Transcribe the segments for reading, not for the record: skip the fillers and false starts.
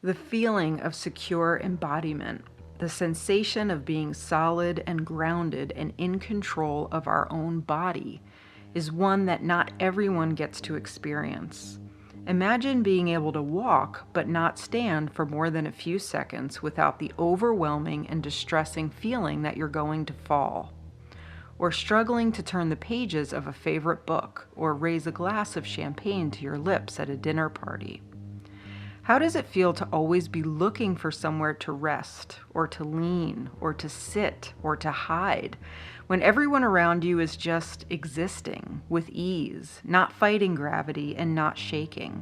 The feeling of secure embodiment, the sensation of being solid and grounded and in control of our own body, is one that not everyone gets to experience. Imagine being able to walk but not stand for more than a few seconds without the overwhelming and distressing feeling that you're going to fall. Or struggling to turn the pages of a favorite book or raise a glass of champagne to your lips at a dinner party. How does it feel to always be looking for somewhere to rest, or to lean, or to sit, or to hide, when everyone around you is just existing with ease, not fighting gravity and not shaking?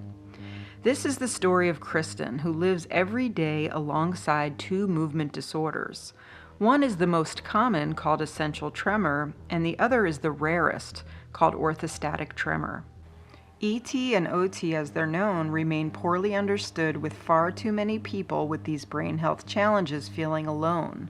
This is the story of Kristen, who lives every day alongside two movement disorders. One is the most common, called essential tremor, and the other is the rarest, called orthostatic tremor. ET and OT, as they're known, remain poorly understood, with far too many people with these brain health challenges feeling alone,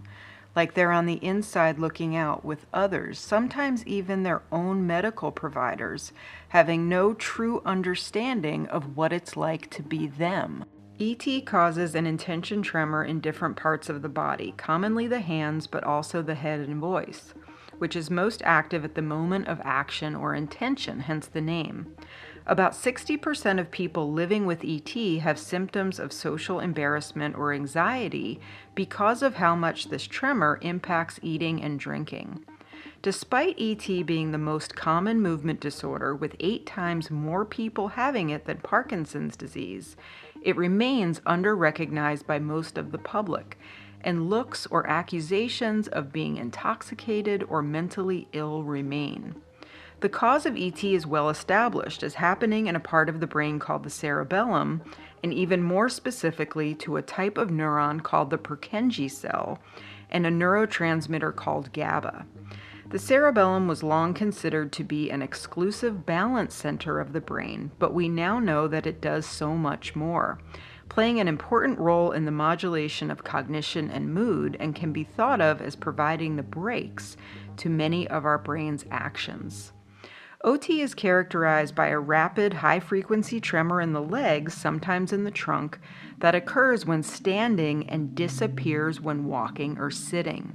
like they're on the inside looking out, with others, sometimes even their own medical providers, having no true understanding of what it's like to be them. ET causes an intention tremor in different parts of the body, commonly the hands, but also the head and voice, which is most active at the moment of action or intention, hence the name. About 60% of people living with ET have symptoms of social embarrassment or anxiety because of how much this tremor impacts eating and drinking. Despite ET being the most common movement disorder, with 8 times more people having it than Parkinson's disease, it remains under-recognized by most of the public, and looks or accusations of being intoxicated or mentally ill remain. The cause of ET is well established as happening in a part of the brain called the cerebellum, and even more specifically to a type of neuron called the Purkinje cell and a neurotransmitter called GABA. The cerebellum was long considered to be an exclusive balance center of the brain, but we now know that it does so much more, playing an important role in the modulation of cognition and mood, and can be thought of as providing the brakes to many of our brain's actions. OT is characterized by a rapid, high-frequency tremor in the legs, sometimes in the trunk, that occurs when standing and disappears when walking or sitting.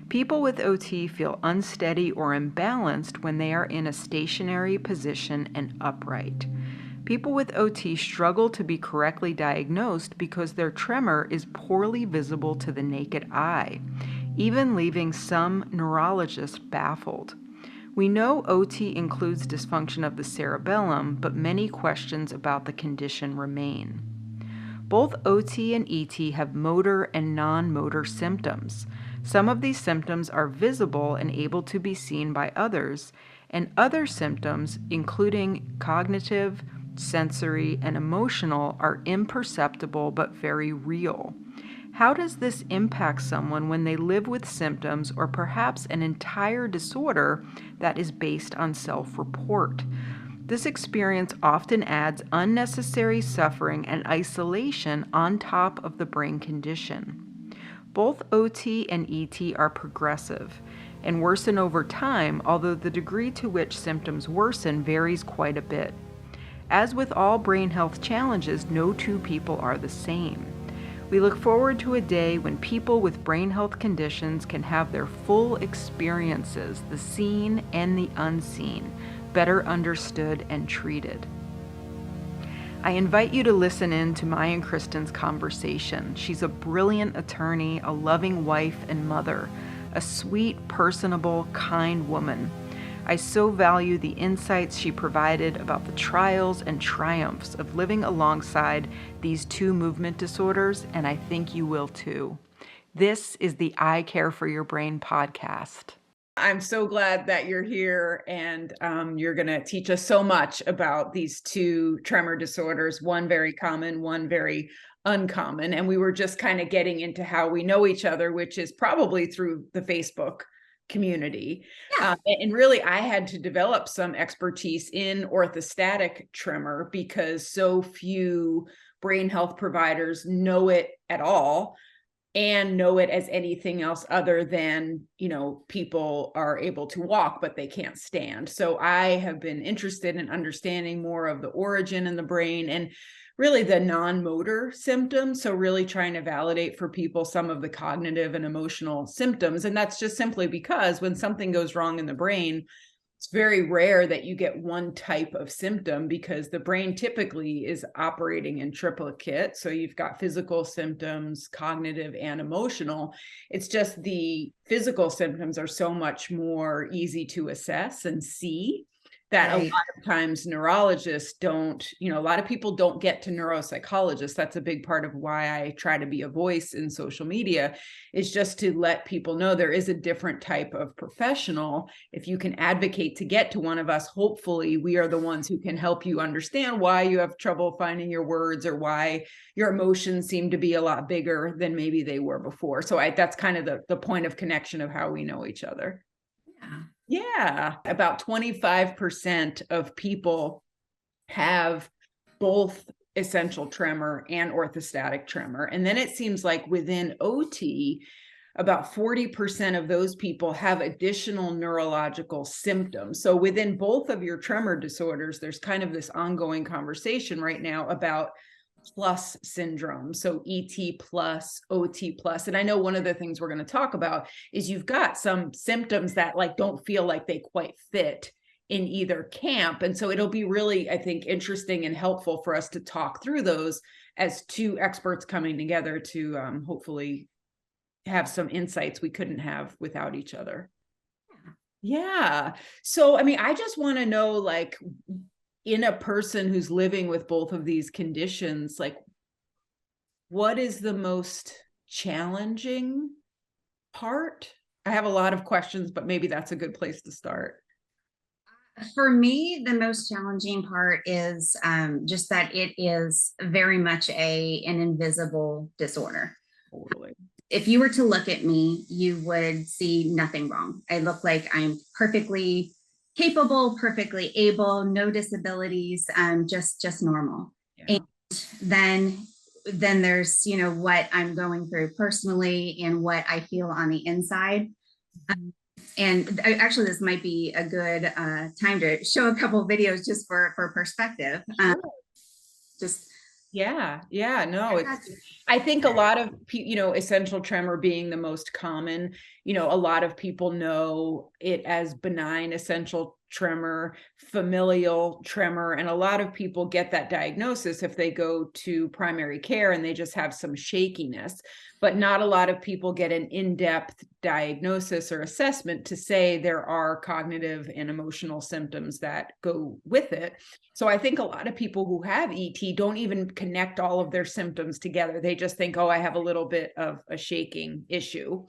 People with OT feel unsteady or imbalanced when they are in a stationary position and upright. People with OT struggle to be correctly diagnosed because their tremor is poorly visible to the naked eye, even leaving some neurologists baffled. We know OT includes dysfunction of the cerebellum, but many questions about the condition remain. Both OT and ET have motor and non-motor symptoms. Some of these symptoms are visible and able to be seen by others, and other symptoms, including cognitive, sensory, and emotional, are imperceptible but very real. How does this impact someone when they live with symptoms or perhaps an entire disorder that is based on self-report? This experience often adds unnecessary suffering and isolation on top of the brain condition. Both OT and ET are progressive and worsen over time, although the degree to which symptoms worsen varies quite a bit. As with all brain health challenges, no two people are the same. We look forward to a day when people with brain health conditions can have their full experiences, the seen and the unseen, better understood and treated. I invite you to listen in to my and Kristen's conversation. She's a brilliant attorney, a loving wife and mother, a sweet, personable, kind woman. I so value the insights she provided about the trials and triumphs of living alongside these two movement disorders, and I think you will too. This is the I Care for Your Brain podcast. I'm so glad that you're here, and you're going to teach us so much about these two tremor disorders, one very common, one very uncommon. And we were just kind of getting into how we know each other, which is probably through the Facebook community. Yeah. And really, I had to develop some expertise in orthostatic tremor because so few brain health providers know it at all and know it as anything else other than, people are able to walk, but they can't stand. So I have been interested in understanding more of the origin in the brain. And really the non-motor symptoms. So really trying to validate for people some of the cognitive and emotional symptoms. And that's just simply because when something goes wrong in the brain, it's very rare that you get one type of symptom, because the brain typically is operating in triplicate. So you've got physical symptoms, cognitive, and emotional. It's just the physical symptoms are so much more easy to assess and see that a lot of times neurologists don't, a lot of people don't get to neuropsychologists. That's a big part of why I try to be a voice in social media, is just to let people know there is a different type of professional. If you can advocate to get to one of us, hopefully we are the ones who can help you understand why you have trouble finding your words, or why your emotions seem to be a lot bigger than maybe they were before. So that's kind of the point of connection of how we know each other. Yeah, about 25% of people have both essential tremor and orthostatic tremor. And then it seems like within OT, about 40% of those people have additional neurological symptoms. So within both of your tremor disorders, there's kind of this ongoing conversation right now about plus syndrome. So ET plus, OT plus. And I know one of the things we're going to talk about is you've got some symptoms that like don't feel like they quite fit in either camp. And so it'll be really, I think, interesting and helpful for us to talk through those as two experts coming together to hopefully have some insights we couldn't have without each other. Yeah. So, I mean, I just want to know, like, in a person who's living with both of these conditions, like, what is the most challenging part? I have a lot of questions, but maybe that's a good place to start. For me, the most challenging part is just that it is very much an invisible disorder. Totally. If you were to look at me, you would see nothing wrong. I look like I'm perfectly capable, perfectly able, no disabilities, just normal. Yeah. And then there's, what I'm going through personally and what I feel on the inside. And actually, this might be a good time to show a couple of videos just for perspective. Sure. No, I think a lot of essential tremor being the most common, a lot of people know it as benign essential tremor, familial tremor, and a lot of people get that diagnosis if they go to primary care and they just have some shakiness. But not a lot of people get an in-depth diagnosis or assessment to say there are cognitive and emotional symptoms that go with it. So I think a lot of people who have ET don't even connect all of their symptoms together. They just think, oh, I have a little bit of a shaking issue.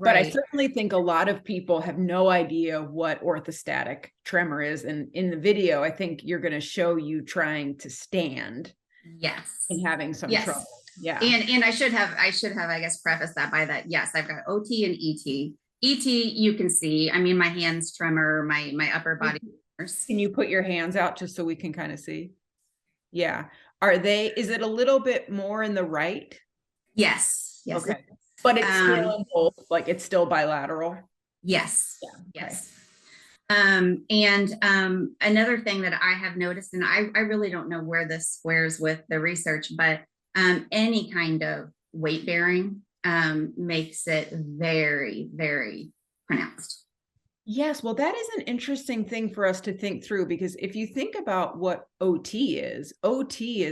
Right. But I certainly think a lot of people have no idea what orthostatic tremor is. And in the video, I think you're going to show you trying to stand. Yes. And having some trouble. Yeah. And I should have, I guess, prefaced that by that. Yes, I've got OT and ET. ET, you can see, I mean, my hands tremor, my upper body. Can you put your hands out just so we can kind of see? Yeah. Is it a little bit more in the right? Yes. Yes. Okay. But it's still in both, like it's still bilateral? Yes. Yeah. Okay. Yes. And another thing that I have noticed, and I really don't know where this squares with the research, but any kind of weight bearing makes it very, very pronounced. Yes, well, that is an interesting thing for us to think through, because if you think about what OT is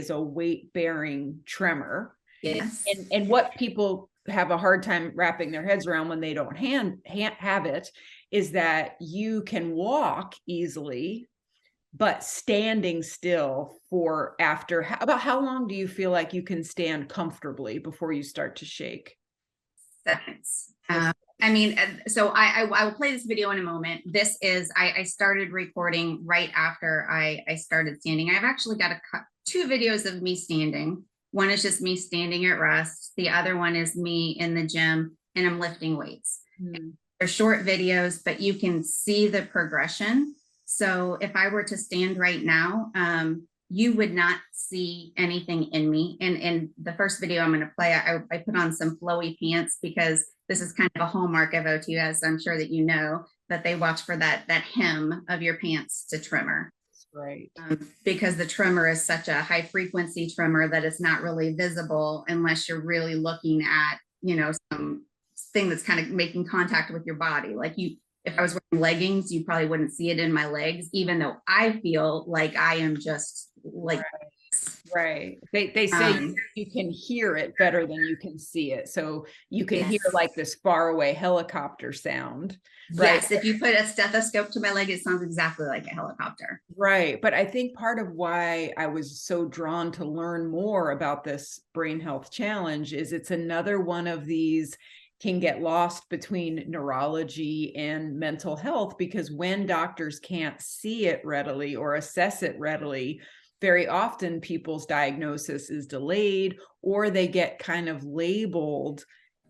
a weight bearing tremor. Yes. And what people have a hard time wrapping their heads around when they don't have it is that you can walk easily, but standing still for about how long do you feel like you can stand comfortably before you start to shake? Seconds. I mean, so I will play this video in a moment. This is, I started recording right after I started standing. I've actually got two videos of me standing. One is just me standing at rest. The other one is me in the gym and I'm lifting weights. They're short videos, but you can see the progression. So if I were to stand right now, you would not see anything in me. And the first video I'm going to play, I put on some flowy pants because this is kind of a hallmark of OT, as I'm sure that you know, that they watch for that hem of your pants to tremor. Right. Because the tremor is such a high frequency tremor that it's not really visible unless you're really looking at, some thing that's kind of making contact with your body. Like if I was wearing leggings, you probably wouldn't see it in my legs, even though I feel like I am just like, right. They say you can hear it better than you can see it. So you can hear like this far away helicopter sound. Right. Yes, if you put a stethoscope to my leg, it sounds exactly like a helicopter. Right. But I think part of why I was so drawn to learn more about this brain health challenge is it's another one of these can get lost between neurology and mental health, because when doctors can't see it readily or assess it readily, very often people's diagnosis is delayed, or they get kind of labeled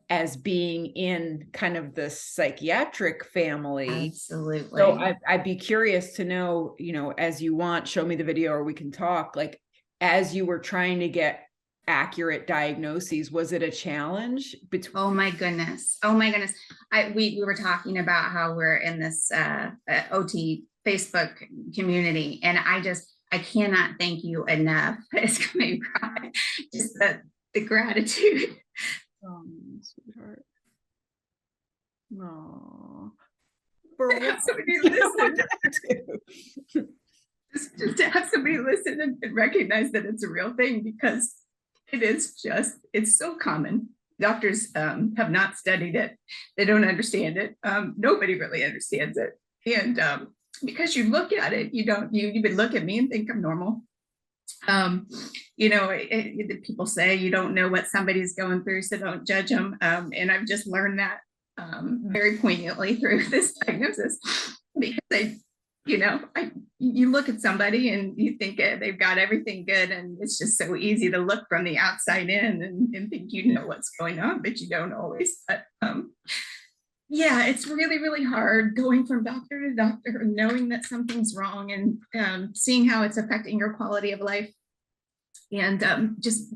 as being in kind of the psychiatric family. Absolutely. So I'd be curious to know, as you want, show me the video or we can talk, like as you were trying to get accurate diagnoses, was it a challenge between? Oh my goodness. We were talking about how we're in this OT Facebook community, and I cannot thank you enough. It's going to cry. Just the gratitude. Oh, sweetheart. No. For what? Somebody listen. Just to have somebody listen and recognize that it's a real thing, because it's so common. Doctors have not studied it. They don't understand it. Nobody really understands it. And because you look at it, you would look at me and think I'm normal. People say you don't know what somebody's going through, so don't judge them. And I've just learned that very poignantly through this diagnosis, because you look at somebody and you think they've got everything good, and it's just so easy to look from the outside in and think you know what's going on, but you don't always. But it's really, really hard going from doctor to doctor, knowing that something's wrong, and seeing how it's affecting your quality of life, and just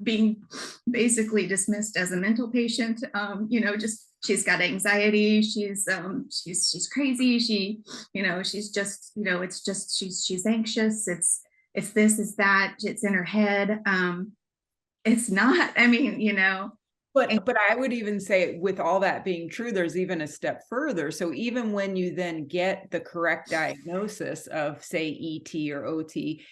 being basically dismissed as a mental patient. Just she's got anxiety, she's crazy, she's just it's just she's anxious, it's this, it's that, it's in her head. It's not, But I would even say, with all that being true, there's even a step further. So even when you then get the correct diagnosis of, say, ET or OT,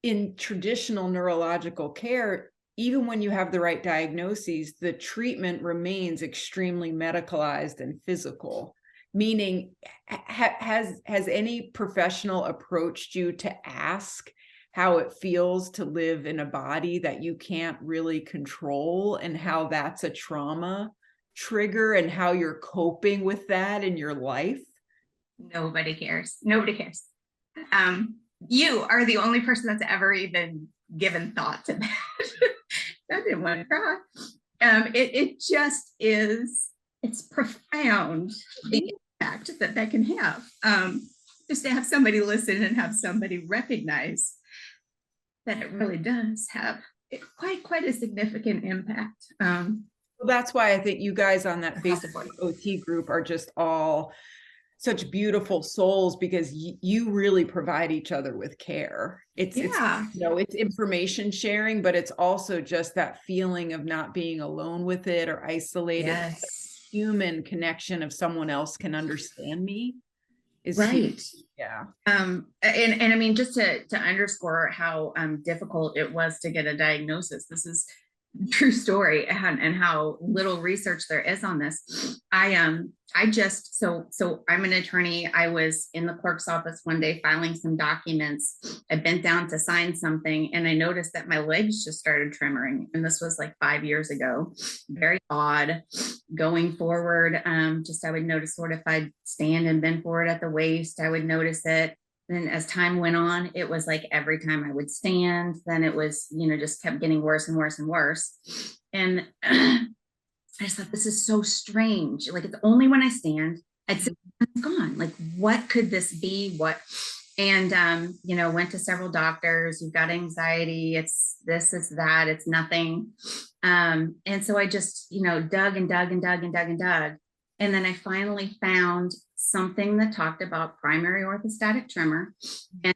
in traditional neurological care, even when you have the right diagnoses, the treatment remains extremely medicalized and physical. Meaning, has any professional approached you to ask how it feels to live in a body that you can't really control, and how that's a trauma trigger, and how you're coping with that in your life? Nobody cares. You are the only person that's ever even given thought to that. I didn't want to cry. It just is, it's profound, the impact that can have. Just to have somebody listen and have somebody recognize that it really does have quite a significant impact. Well, that's why I think you guys on that Facebook OT group are just all such beautiful souls, because you really provide each other with care. It's information sharing, but it's also just that feeling of not being alone with it or isolated. Yes. Human connection of someone else can understand me is right. huge. Yeah. And I mean, just to underscore how difficult it was to get a diagnosis, this is true story, and how little research there is on this. So I'm an attorney. I was in the clerk's office one day filing some documents. I bent down to sign something, and I noticed that my legs just started tremoring. And this was like 5 years ago. Very odd. Going forward, I would notice sort of if I'd stand and bend forward at the waist, I would notice it. Then as time went on, it was like every time I would stand, then it was, just kept getting worse and worse and worse. And I just thought, this is so strange. Like, it's only when I stand, it's gone. Like, what could this be? And, went to several doctors. You've got anxiety. It's this, it's that, it's nothing. And so I just, dug and dug and dug and dug and dug. And then I finally found something that talked about primary orthostatic tremor. And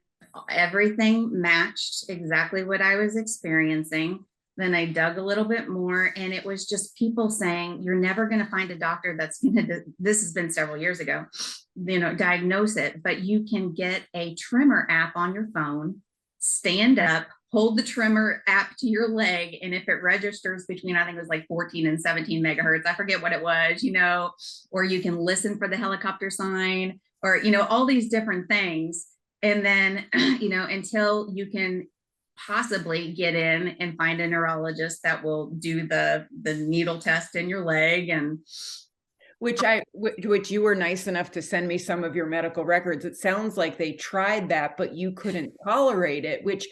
everything matched exactly what I was experiencing. Then I dug a little bit more, and it was just people saying, you're never going to find a doctor that's going to, this has been several years ago, diagnose it, but you can get a tremor app on your phone, stand up, hold the tremor app to your leg, and if it registers between, I think it was like 14 and 17 megahertz, I forget what it was, or you can listen for the helicopter sign, or, all these different things. And then, until you can possibly get in and find a neurologist that will do the needle test in your leg, and which you were nice enough to send me some of your medical records. It sounds like they tried that, but you couldn't tolerate it, which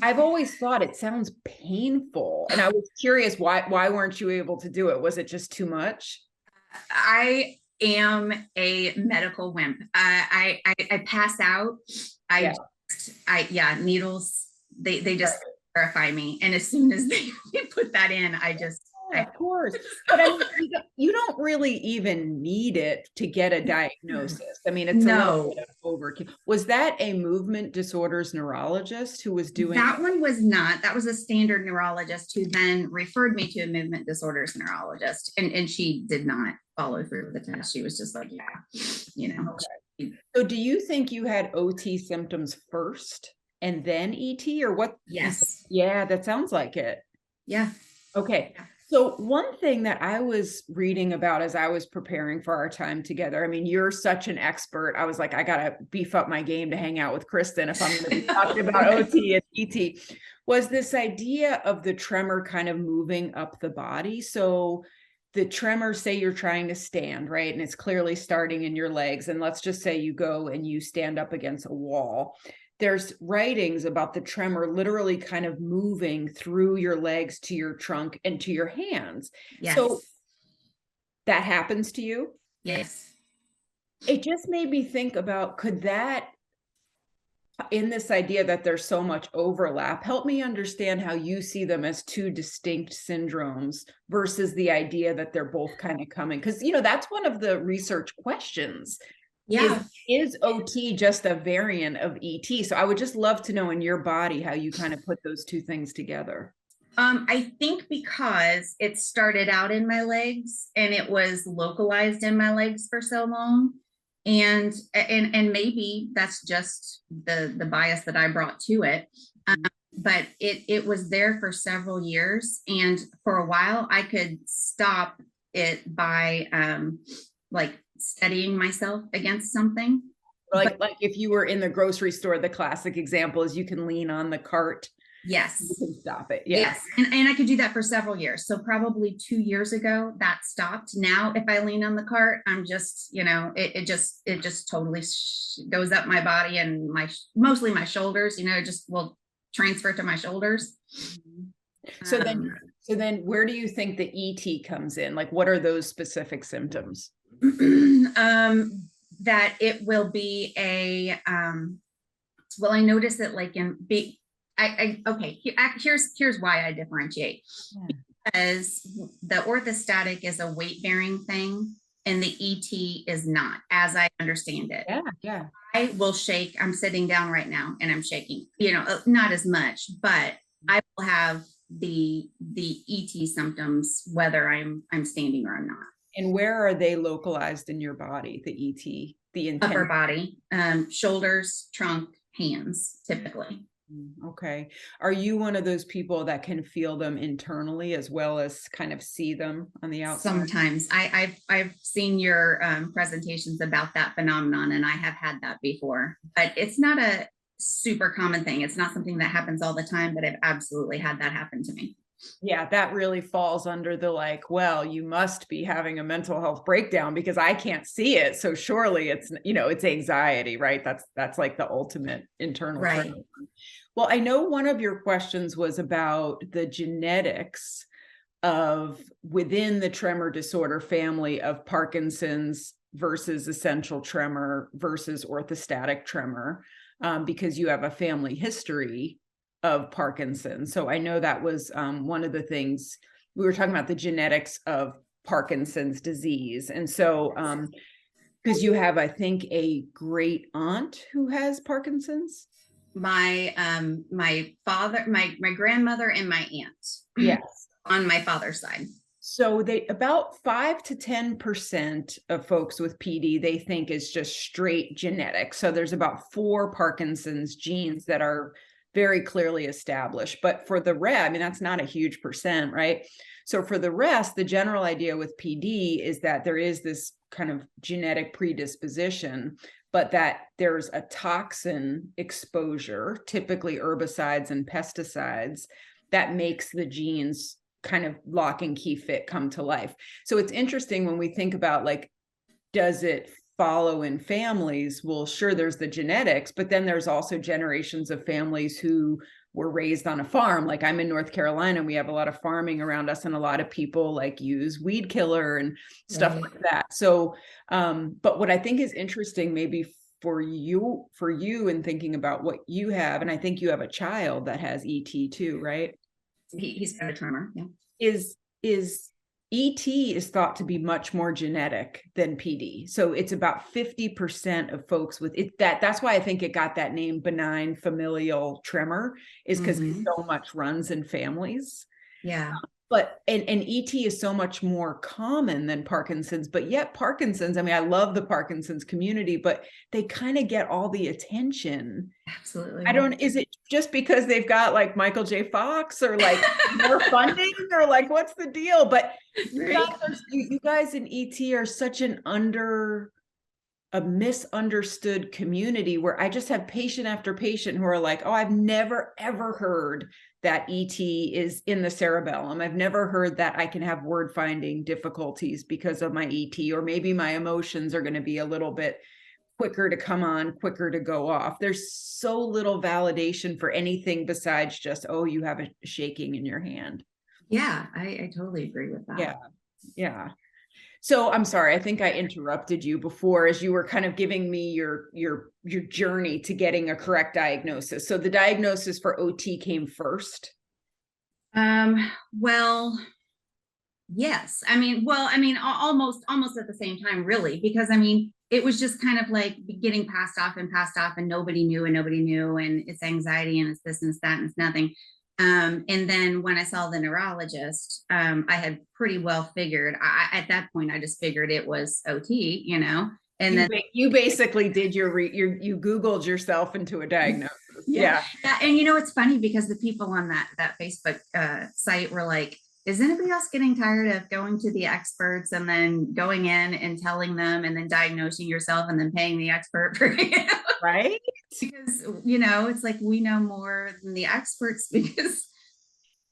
I've always thought it sounds painful. And I was curious, why weren't you able to do it? Was it just too much? I am a medical wimp. I pass out. Needles, they just terrify me. And as soon as they put that in, of course. But I mean, you don't really even need it to get a diagnosis. I mean, it's a little bit of overkill. Was that a movement disorders neurologist who was doing that? One was not. That was a standard neurologist who then referred me to a movement disorders neurologist. And she did not follow through with the test. She was just like, Okay. So do you think you had OT symptoms first and then ET, or what? Yes. Yeah, that sounds like it. Yeah. Okay. Yeah. So one thing that I was reading about as I was preparing for our time together, I mean, you're such an expert. I was like, I got to beef up my game to hang out with Kristen if I'm going to be talking about OT and ET, was this idea of the tremor kind of moving up the body. So the tremor, say you're trying to stand, right? And it's clearly starting in your legs. And let's just say you go and you stand up against a wall. There's writings about the tremor literally kind of moving through your legs to your trunk and to your hands. Yes. So that happens to you? Yes. It just made me think about, could that, in this idea that there's so much overlap, help me understand how you see them as two distinct syndromes versus the idea that they're both kind of coming? Because, that's one of the research questions. Yeah. Is OT just a variant of ET? So I would just love to know in your body how you kind of put those two things together. I think because it started out in my legs and it was localized in my legs for so long. And maybe that's just the bias that I brought to it. But it was there for several years. And for a while I could stop it by steadying myself against something. Like if you were in the grocery store, the classic example is you can lean on the cart. Yes. You can stop it. Yes. And I could do that for several years. So probably 2 years ago that stopped. Now, if I lean on the cart, I'm just, it just totally goes up my body and mostly my shoulders, it just will transfer to my shoulders. So then where do you think the ET comes in? Like, what are those specific symptoms? That it will be well, I noticed that here's why I differentiate. Because the orthostatic is a weight bearing thing and the ET is not, as I understand it. Yeah. I will shake. I'm sitting down right now and I'm shaking, not as much, but I will have the ET symptoms whether I'm standing or I'm not. And where are they localized in your body, the ET, the upper body, shoulders, trunk, hands, typically. Okay. Are you one of those people that can feel them internally as well as kind of see them on the outside? Sometimes. I've seen your presentations about that phenomenon, and I have had that before, but it's not a super common thing. It's not something that happens all the time, but I've absolutely had that happen to me. Yeah, that really falls under the well, you must be having a mental health breakdown because I can't see it. So surely it's, it's anxiety, right? That's like the ultimate internal. Right. Well, I know one of your questions was about the genetics of within the tremor disorder family of Parkinson's versus essential tremor versus orthostatic tremor, because you have a family history of Parkinson's. So I know that was one of the things we were talking about, the genetics of Parkinson's disease. And so because you have, I think, a great aunt who has Parkinson's. My father, my grandmother, and my aunt. Yes. On my father's side. So they about 5 to 10% of folks with PD they think is just straight genetic. So there's about 4 Parkinson's genes that are very clearly established. But for the rest, I mean, that's not a huge percent, right? So for the rest, the general idea with PD is that there is this kind of genetic predisposition, but that there's a toxin exposure, typically herbicides and pesticides, that makes the genes kind of lock and key fit come to life. So it's interesting when we think about like, does it follow in families? Well, sure, there's the genetics, but then there's also generations of families who were raised on a farm. Like I'm in North Carolina, we have a lot of farming around us, and a lot of people like use weed killer and stuff like that. So, but what I think is interesting, maybe for you in thinking about what you have, and I think you have a child that has ET too, right? He's got a tremor. Yeah. Is ET is thought to be much more genetic than PD. So it's about 50% of folks with it. That's why I think it got that name, benign familial tremor, is because so much runs in families. Yeah. But and ET is so much more common than Parkinson's, but yet Parkinson's, I mean, I love the Parkinson's community, but they kind of get all the attention. Absolutely. Is it just because they've got like Michael J. Fox or like more funding or like, what's the deal? But you guys in ET are such a misunderstood community, where I just have patient after patient who are like, oh, I've never, ever heard that ET is in the cerebellum. I've never heard that I can have word finding difficulties because of my ET, or maybe my emotions are going to be a little bit quicker to come on, quicker to go off. There's so little validation for anything besides just, oh, you have a shaking in your hand. Yeah, I totally agree with that. Yeah. Yeah. So I'm sorry, I think I interrupted you before as you were kind of giving me your journey to getting a correct diagnosis. So the diagnosis for OT came first. Well, yes. Almost at the same time, really, because I mean, it was just kind of like getting passed off, and nobody knew, and it's anxiety, and it's this and it's that, and it's nothing. And then when I saw the neurologist, I had pretty well figured, at that point, I just figured it was OT, and then you basically did you Googled yourself into a diagnosis. Yeah. And it's funny because the people on that Facebook site were like, is anybody else getting tired of going to the experts and then going in and telling them and then diagnosing yourself and then paying the expert for you? Right? Because, it's like we know more than the experts because.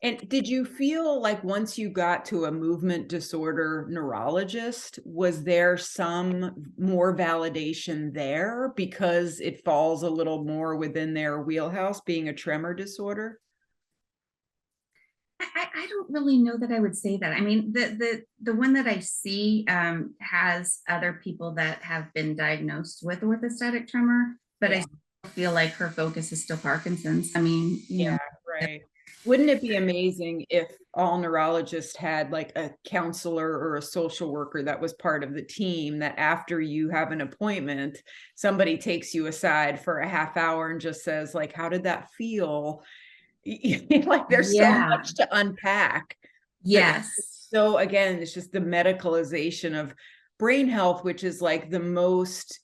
And did you feel like once you got to a movement disorder neurologist, was there some more validation there because it falls a little more within their wheelhouse, being a tremor disorder? I don't really know that I would say that. I mean, the one that I see has other people that have been diagnosed with orthostatic tremor, but I feel like her focus is still Parkinson's. I mean, you know. Right. Wouldn't it be amazing if all neurologists had like a counselor or a social worker that was part of the team, that after you have an appointment, somebody takes you aside for a half hour and just says like, how did that feel? Like there's so much to unpack. Yes. So again, it's just the medicalization of brain health, which is like the most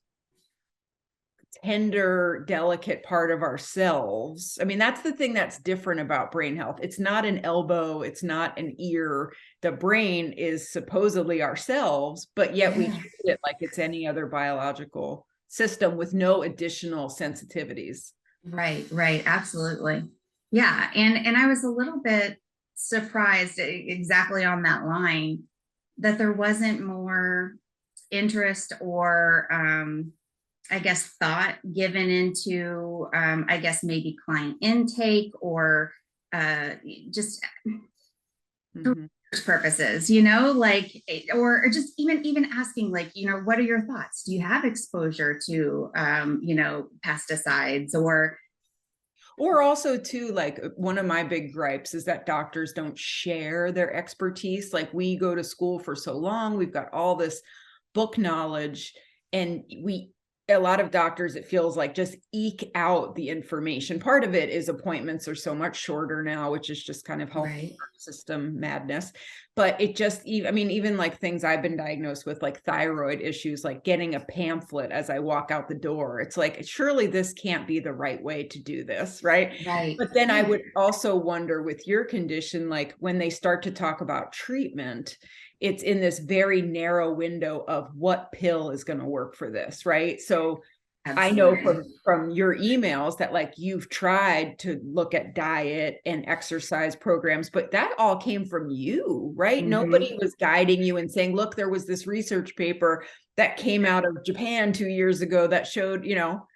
tender, delicate part of ourselves. I mean, that's the thing that's different about brain health. It's not an elbow, it's not an ear. The brain is supposedly ourselves, but yet we treat it like it's any other biological system with no additional sensitivities. Right, absolutely. Yeah, and I was a little bit surprised exactly on that line that there wasn't more interest or I guess thought given into I guess maybe client intake or just purposes, like, or just even asking like, what are your thoughts? Do you have exposure to pesticides or also too, like one of my big gripes is that doctors don't share their expertise. Like we go to school for so long, we've got all this book knowledge, and we a lot of doctors, it feels like, just eke out the information. Part of it is appointments are so much shorter now, which is just kind of health system madness. But it just, I mean, even like things I've been diagnosed with, like thyroid issues, like getting a pamphlet as I walk out the door. It's like, surely this can't be the right way to do this, right? Right. But then I would also wonder with your condition, like when they start to talk about treatment, it's in this very narrow window of what pill is going to work for this, right? So absolutely. I know from your emails that like you've tried to look at diet and exercise programs, but that all came from you, right? Mm-hmm. Nobody was guiding you and saying, look, there was this research paper that came out of Japan 2 years ago that showed, you know.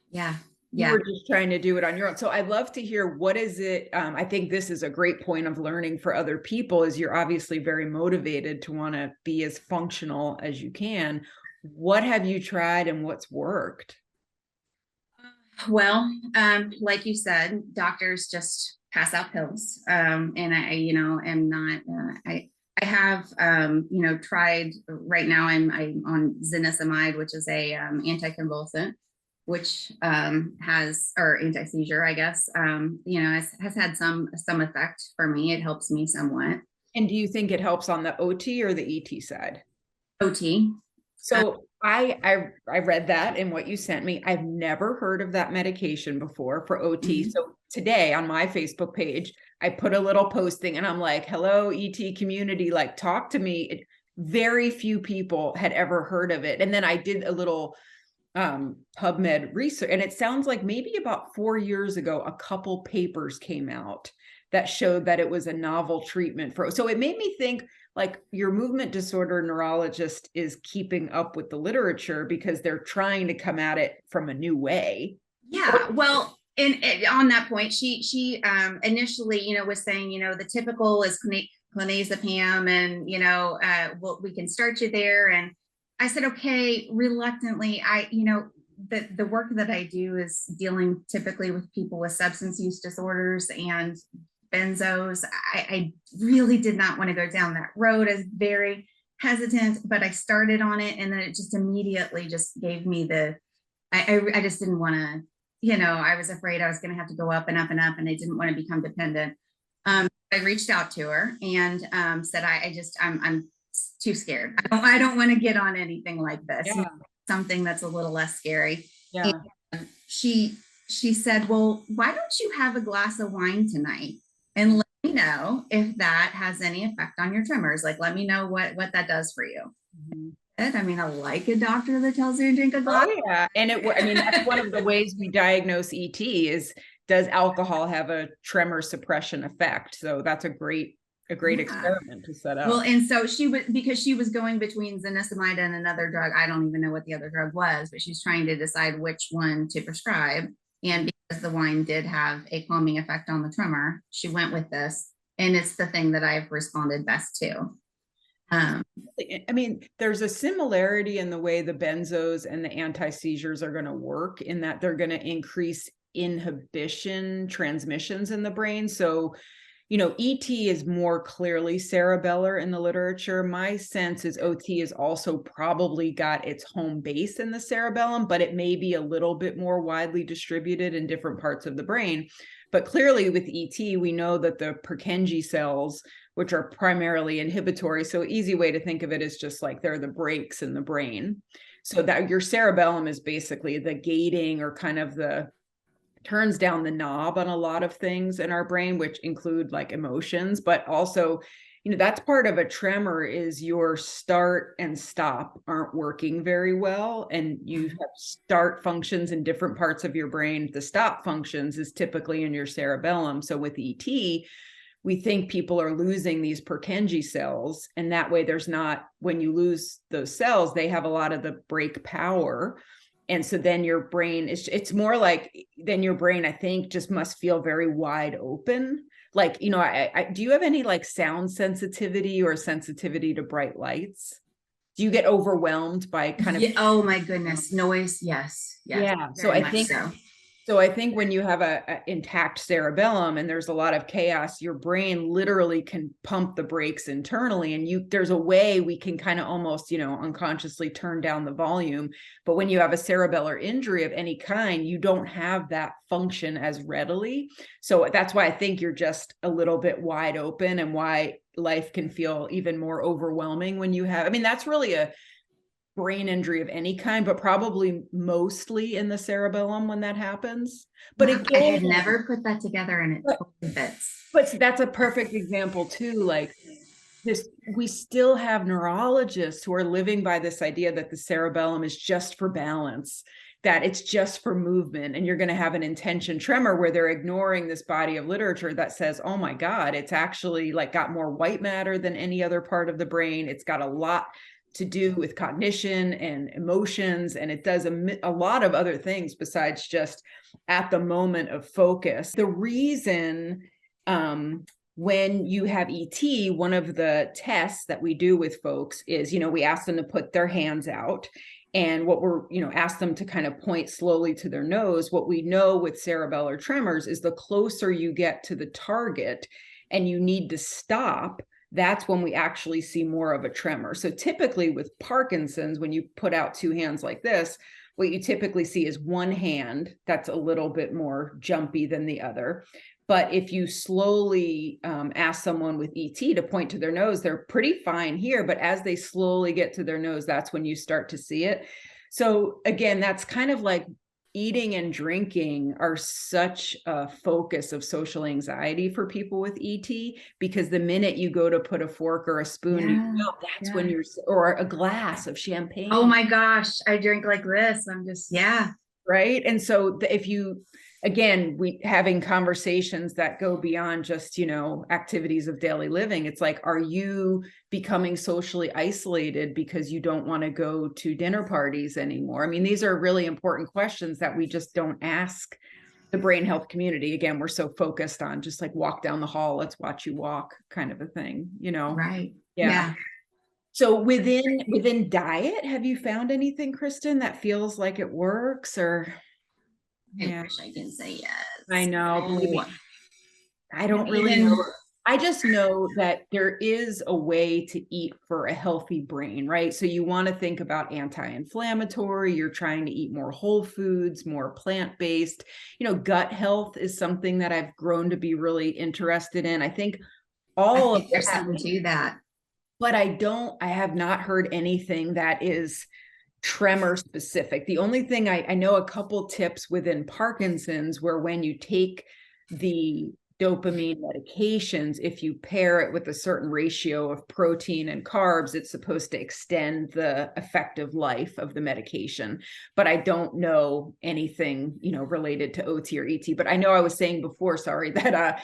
Yeah. You were just trying to do it on your own. So I'd love to hear, what is it? I think this is a great point of learning for other people, is you're obviously very motivated to want to be as functional as you can. What have you tried and what's worked? Well, like you said, doctors just pass out pills. And I, you know, am not, I have, you know, tried, right now I'm on Zonisamide, which is a anticonvulsant, which has, or anti-seizure, I guess, you know, has had some effect for me. It helps me somewhat. And do you think it helps on the OT or the ET side? OT. So I read that in what you sent me. I've never heard of that medication before for OT. Mm-hmm. So today on my Facebook page, I put a little posting and I'm like, hello, ET community, like talk to me. Very few people had ever heard of it. And then I did a little PubMed research, and it sounds like maybe about 4 years ago, a couple papers came out that showed that it was a novel treatment for, so it made me think like your movement disorder neurologist is keeping up with the literature because they're trying to come at it from a new way. Yeah. Well, and on that point, she initially, you know, was saying, you know, the typical is clonazepam, and, you know, well, we can start you there. And I said, okay, reluctantly. You know, the work that I do is dealing typically with people with substance use disorders and benzos. I really did not want to go down that road. I was very hesitant, but I started on it, and then it just immediately just gave me I just didn't want to, you know, I was afraid I was going to have to go up and up and up, and I didn't want to become dependent. I reached out to her and said, I'm too scared. I don't want to get on anything like this. Yeah. You know, something that's a little less scary. Yeah. And she said, well, why don't you have a glass of wine tonight and let me know if that has any effect on your tremors? Like, let me know what that does for you. Mm-hmm. I mean, I like a doctor that tells you to drink a glass. Oh, yeah. And I mean, that's one of the ways we diagnose ET is, does alcohol have a tremor suppression effect? So that's a great experiment to set up. Well, and so because she was going between Zonisamide and another drug. I don't even know what the other drug was, but she's trying to decide which one to prescribe. And because the wine did have a calming effect on the tremor, she went with this. And it's the thing that I've responded best to. I mean, there's a similarity in the way the benzos and the anti-seizures are going to work, in that they're going to increase inhibition transmissions in the brain. So, you know, ET is more clearly cerebellar in the literature. My sense is OT is also probably got its home base in the cerebellum, but it may be a little bit more widely distributed in different parts of the brain. But clearly with ET, we know that the Purkinje cells, which are primarily inhibitory, so easy way to think of it is just like they're the brakes in the brain. So that your cerebellum is basically the gating, or kind of the turns down the knob on a lot of things in our brain, which include like emotions, but also, you know, that's part of a tremor, is your start and stop aren't working very well. And you have start functions in different parts of your brain. The stop functions is typically in your cerebellum. So with ET, we think people are losing these Purkinje cells. And that way there's not, when you lose those cells, they have a lot of the brake power. And so then your brain it's more like, then your brain, I think, just must feel very wide open. Like, you know, I do you have any like sound sensitivity or sensitivity to bright lights? Do you get overwhelmed by kind of? Oh my goodness, noise. Yes. Yeah. So I think So I think when you have a intact cerebellum and there's a lot of chaos, your brain literally can pump the brakes internally, and there's a way we can kind of almost, unconsciously turn down the volume. But when you have a cerebellar injury of any kind, you don't have that function as readily. So that's why I think you're just a little bit wide open, and why life can feel even more overwhelming when you have, I mean, that's really a brain injury of any kind, but probably mostly in the cerebellum when that happens. But I again, had never put that together, and it totally fits. but that's a perfect example too. Like this, we still have neurologists who are living by this idea that the cerebellum is just for balance, that it's just for movement, and you're going to have an intention tremor where they're ignoring this body of literature that says, oh my God, it's actually like got more white matter than any other part of the brain. It's got a lot to do with cognition and emotions, and it does a lot of other things besides just at the moment of focus. The reason when you have ET, one of the tests that we do with folks is, we ask them to put their hands out, and what we're, ask them to kind of point slowly to their nose. What we know with cerebellar tremors is the closer you get to the target and you need to stop, that's when we actually see more of a tremor. So typically with Parkinson's, when you put out two hands like this, what you typically see is one hand that's a little bit more jumpy than the other. But if you slowly ask someone with ET to point to their nose, they're pretty fine here. But as they slowly get to their nose, that's when you start to see it. So again, that's kind of like eating and drinking are such a focus of social anxiety for people with ET, because the minute you go to put a fork or a spoon, that's when you're, or a glass of champagne. Oh my gosh, I drink like this. I'm just, right. And so if you, again, we having conversations that go beyond just, activities of daily living. It's like, are you becoming socially isolated because you don't want to go to dinner parties anymore? I mean, these are really important questions that we just don't ask the brain health community. Again, we're so focused on just like walk down the hall, let's watch you walk kind of a thing, Right. Yeah. So within diet, have you found anything, Kristen, that feels like it works? Or I wish I can say yes. I know. Believe me, I don't really know. I just know that there is a way to eat for a healthy brain, right? So you want to think about anti-inflammatory, you're trying to eat more whole foods, more plant-based. Gut health is something that I've grown to be really interested in. I think there's something to that. But I have not heard anything that is tremor specific. The only thing I know a couple tips within Parkinson's, where when you take the dopamine medications, if you pair it with a certain ratio of protein and carbs, it's supposed to extend the effective life of the medication. But I don't know anything, related to OT or ET. But I know I was saying before, sorry, that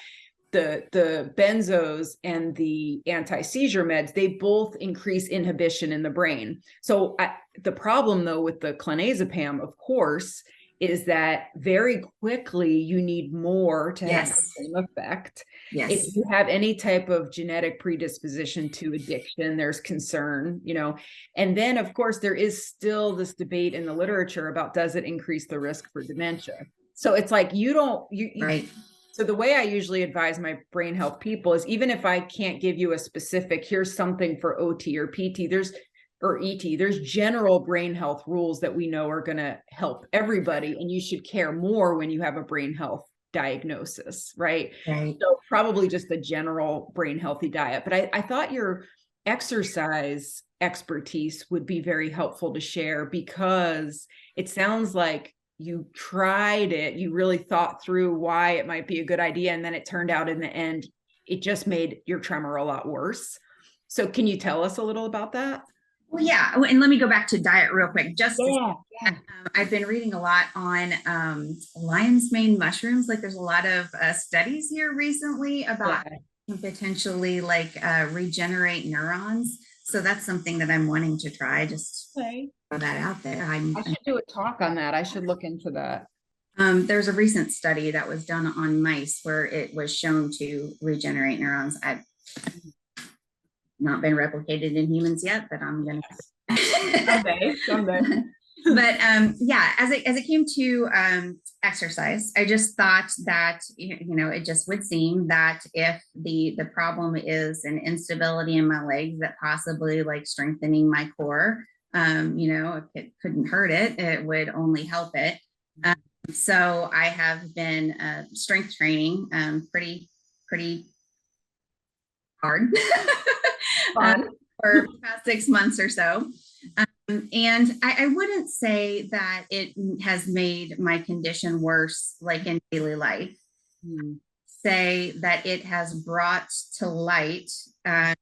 the benzos and the anti-seizure meds, they both increase inhibition in the brain. So the problem though with the clonazepam, of course, is that very quickly you need more to have the same effect. If you have any type of genetic predisposition to addiction, there's concern, and then of course there is still this debate in the literature about, does it increase the risk for dementia? So it's like, right. So the way I usually advise my brain health people is, even if I can't give you a specific, here's something for OT or PT, or ET, there's general brain health rules that we know are going to help everybody. And you should care more when you have a brain health diagnosis, right? So probably just a general brain healthy diet. But I thought your exercise expertise would be very helpful to share, because it sounds like you tried it, you really thought through why it might be a good idea, and then it turned out in the end, it just made your tremor a lot worse. So can you tell us a little about that? Well, yeah. And let me go back to diet real quick. I've been reading a lot on lion's mane mushrooms. Like there's a lot of studies here recently about potentially like regenerate neurons. So that's something that I'm wanting to try. Just throw that out there. I should do a talk on that. I should look into that. There's a recent study that was done on mice where it was shown to regenerate neurons. I've not been replicated in humans yet, but I'm gonna someday. But yeah, as it came to exercise, I just thought that, it just would seem that if the problem is an instability in my legs, that possibly like strengthening my core, if it couldn't hurt it, it would only help it. So I have been strength training pretty hard for the past 6 months or so. And I wouldn't say that it has made my condition worse, like in daily life. Say that it has brought to light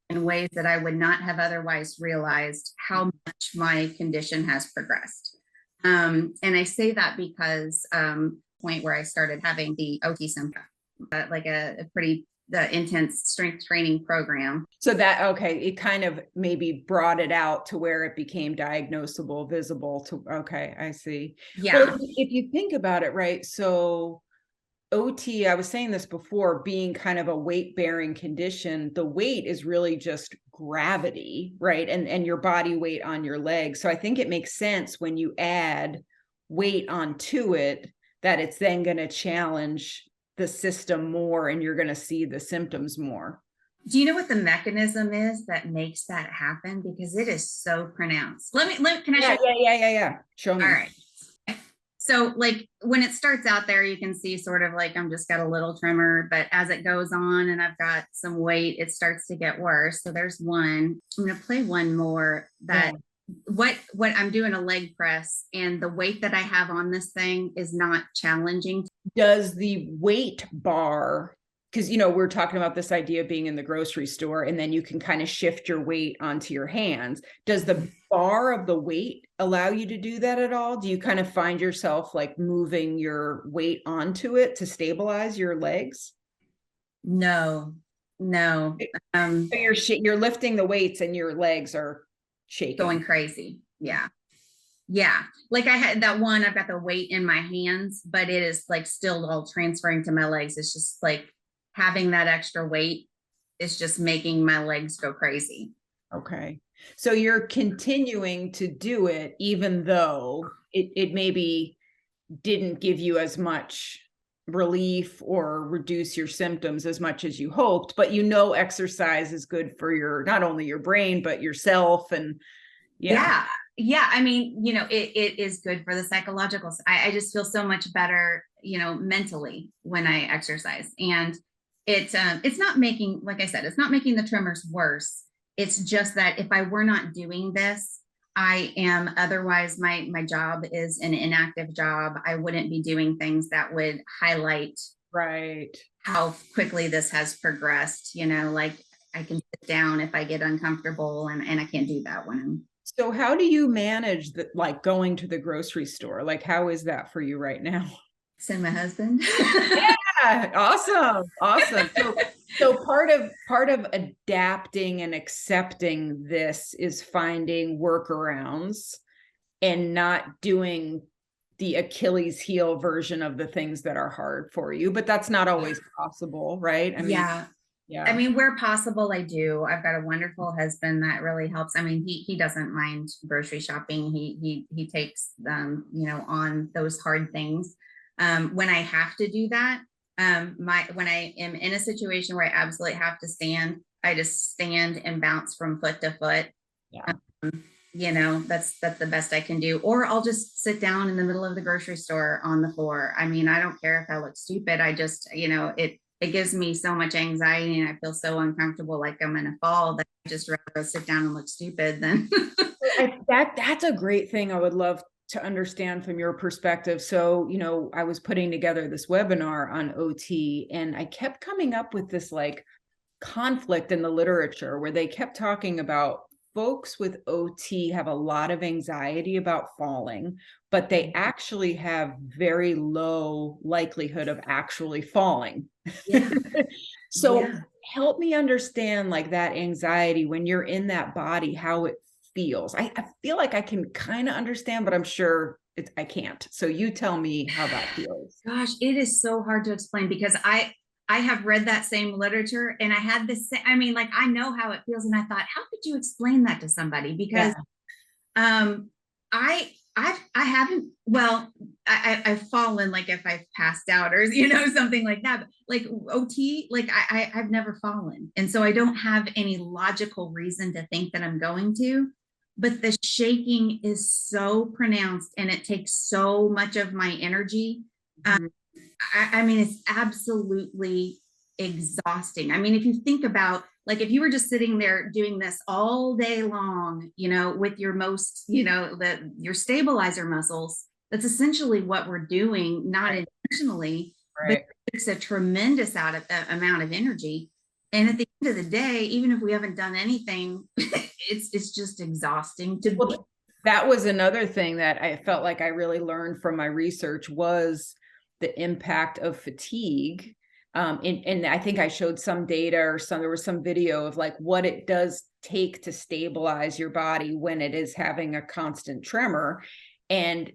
in ways that I would not have otherwise realized how much my condition has progressed. And I say that because point where I started having the OT symptom, like a pretty intense strength training program. So that, okay, it kind of maybe brought it out to where it became diagnosable, visible to, okay, I see. Yeah. Well, if you think about it, right? So OT, I was saying this before, being kind of a weight-bearing condition, the weight is really just gravity, right? And your body weight on your legs. So I think it makes sense when you add weight onto it, that it's then going to challenge the system more and you're going to see the symptoms more. Do you know what the mechanism is that makes that happen? Because it is so pronounced. Can I show you? Yeah. Show me. All right. So like when it starts out there, you can see sort of like I'm just got a little tremor, but as it goes on and I've got some weight, it starts to get worse. So there's one. I'm going to play one more that what I'm doing a leg press, and the weight that I have on this thing is not challenging. Does the weight bar, because we're talking about this idea of being in the grocery store and then you can kind of shift your weight onto your hands. Does the bar of the weight allow you to do that at all? Do you kind of find yourself like moving your weight onto it to stabilize your legs? No. So you're lifting the weights and your legs are shaking, going crazy. Yeah. Like I had that one, I've got the weight in my hands, but it is like still all transferring to my legs. It's just like having that extra weight is just making my legs go crazy. Okay. So you're continuing to do it, even though it maybe didn't give you as much relief or reduce your symptoms as much as you hoped, but exercise is good for not only your brain, but yourself. And yeah. I mean, it is good for the psychological. I just feel so much better, mentally when I exercise. And it's not making, like I said, it's not making the tremors worse. It's just that if I were not doing this, I am otherwise my job is an inactive job. I wouldn't be doing things that would highlight how quickly this has progressed. Like I can sit down if I get uncomfortable, and I can't do that when I'm. So how do you manage like going to the grocery store? Like, how is that for you right now? Send my husband. Yeah, awesome. So part of adapting and accepting this is finding workarounds and not doing the Achilles heel version of the things that are hard for you, but that's not always possible, right? I mean, yeah. I mean, where possible, I do. I've got a wonderful husband that really helps. I mean, he doesn't mind grocery shopping. He takes on those hard things. When I have to do that, when I am in a situation where I absolutely have to stand, I just stand and bounce from foot to foot. Yeah. That's the best I can do. Or I'll just sit down in the middle of the grocery store on the floor. I mean, I don't care if I look stupid. I just, it gives me so much anxiety and I feel so uncomfortable, like I'm going to fall, that I just rather sit down and look stupid than. That's a great thing. I would love to understand from your perspective. So, I was putting together this webinar on OT and I kept coming up with this like conflict in the literature where they kept talking about folks with OT have a lot of anxiety about falling, but they actually have very low likelihood of actually falling. So help me understand like that anxiety when you're in that body, how it feels. I feel like I can kind of understand, but I'm sure I can't. So you tell me how that feels. Gosh, it is so hard to explain because I have read that same literature and I had this, I mean, like, I know how it feels. And I thought, how could you explain that to somebody? Because I I haven't, well, I've fallen, like if I've passed out or, something like that. But like OT, like I've never fallen. And so I don't have any logical reason to think that I'm going to, but the shaking is so pronounced and it takes so much of my energy. Mhm. I mean, it's absolutely exhausting. I mean, if you think about, like, if you were just sitting there doing this all day long, with your most, your stabilizer muscles, that's essentially what we're doing, not intentionally, but Right. it's a tremendous amount of energy. And at the end of the day, even if we haven't done anything, it's just exhausting to be. Well, that was another thing that I felt like I really learned from my research was the impact of fatigue. And I think I showed some data or there was some video of like what it does take to stabilize your body when it is having a constant tremor. And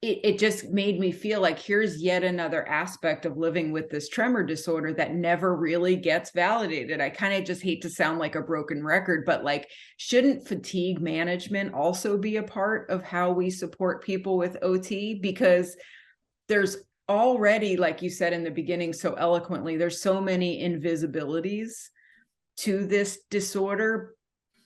it just made me feel like here's yet another aspect of living with this tremor disorder that never really gets validated. I kind of just hate to sound like a broken record, but like, shouldn't fatigue management also be a part of how we support people with OT? Because there's already, like you said in the beginning so eloquently, there's so many invisibilities to this disorder,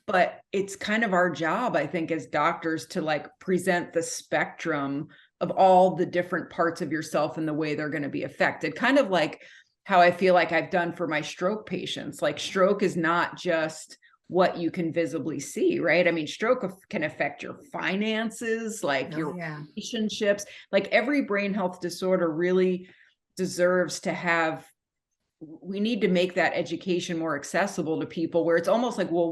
but it's kind of our job, I think, as doctors to like present the spectrum of all the different parts of yourself and the way they're going to be affected. Kind of like how I feel like I've done for my stroke patients. Like stroke is not just what you can visibly see, right? I mean, stroke can affect your finances, like your relationships. Like every brain health disorder really deserves to have, we need to make that education more accessible to people where it's almost like, well,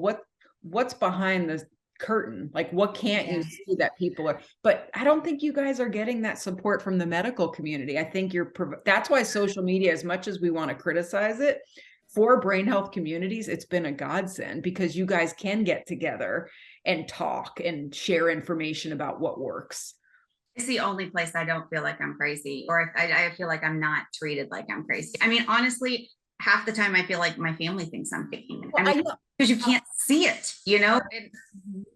what's behind the curtain? Like, what can't you see that people are, but I don't think you guys are getting that support from the medical community. I think that's why social media, as much as we want to criticize it, for brain health communities, it's been a godsend because you guys can get together and talk and share information about what works. It's the only place I don't feel like I'm crazy, or if I feel like I'm not treated like I'm crazy. I mean, honestly, half the time I feel like my family thinks I'm faking. I mean, because you can't see it,